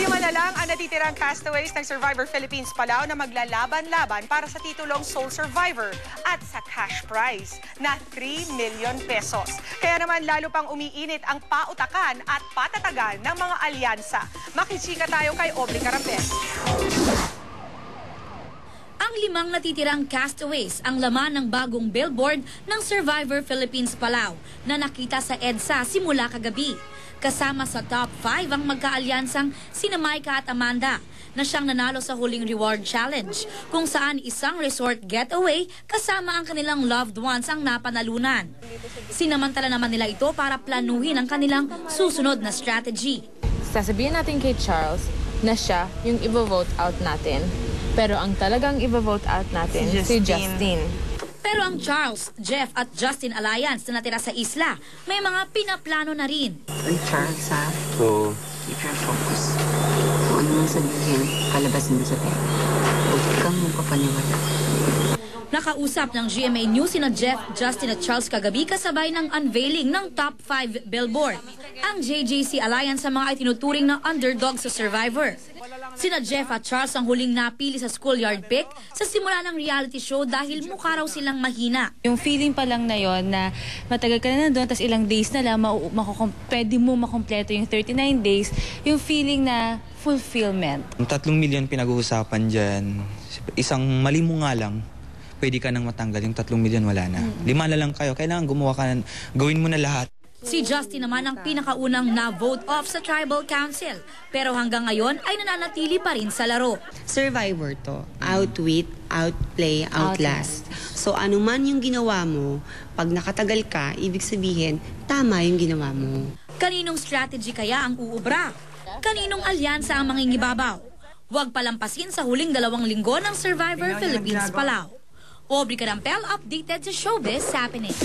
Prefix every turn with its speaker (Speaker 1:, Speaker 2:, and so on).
Speaker 1: 5 na lang ang natitirang castaways ng Survivor Philippines Palau na maglalaban-laban para sa titulong Sole Survivor at sa cash prize na 3 million pesos. Kaya naman lalo pang umiinit ang pautakan at patatagan ng mga alyansa. Makisika tayo kay Aubrey Carampel.
Speaker 2: Ang 5 natitirang castaways ang laman ng bagong billboard ng Survivor Philippines Palau na nakita sa EDSA simula kagabi. Kasama sa top 5 ang magkaalyansang sina Micah at Amanda na siyang nanalo sa huling reward challenge kung saan isang resort getaway kasama ang kanilang loved ones ang napanalunan. Sinamantala naman nila ito para planuhin ang kanilang susunod na strategy.
Speaker 3: Sasabihin natin kay Charles na siya yung i-vote out natin. Pero ang talagang i-vote out natin si Justin.
Speaker 2: Pero ang Charles, Jeff at Justin Alliance na natira sa isla, may mga pinaplano na rin.
Speaker 4: Uy, Charles, ha? So, keep your focus. Kung ano man sabihin, kalabasin mo sa pera. Huwag kang magpapaniwala.
Speaker 2: Nakausap ng GMA News sina Jeff, Justin at Charles kagabi kasabay ng unveiling ng top 5 billboard. Ang JJC Alliance sa mga itinuturing na underdog sa Survivor. Sina Jeff at Charles ang huling napili sa schoolyard pick sa simula ng reality show dahil mukha raw silang mahina.
Speaker 5: Yung feeling pa lang na yon na matagal ka na nandun, tapos ilang days na lang, pwede mo makompleto yung 39 days, yung feeling na fulfillment.
Speaker 6: 3 million pinag-uusapan dyan. Isang mali mo nga lang, pwede ka nang matanggal. Yung 3 million wala na. 5 na lang kayo. Kailangan gumawa ka na, gawin mo na lahat.
Speaker 2: Si Justin naman ang pinakaunang na-vote off sa Tribal Council. Pero hanggang ngayon ay nananatili pa rin sa laro.
Speaker 4: Survivor to. Outwit, outplay, outlast. So, ano man yung ginawa mo, pag nakatagal ka, ibig sabihin, tama yung ginawa mo.
Speaker 2: Kaninong strategy kaya ang uubra? Kaninong alyansa ang mangingibabaw? Huwag palampasin sa huling 2 linggo ng Survivor Philippines Palau. Aubrey Carampel, updated sa Showbiz Happening.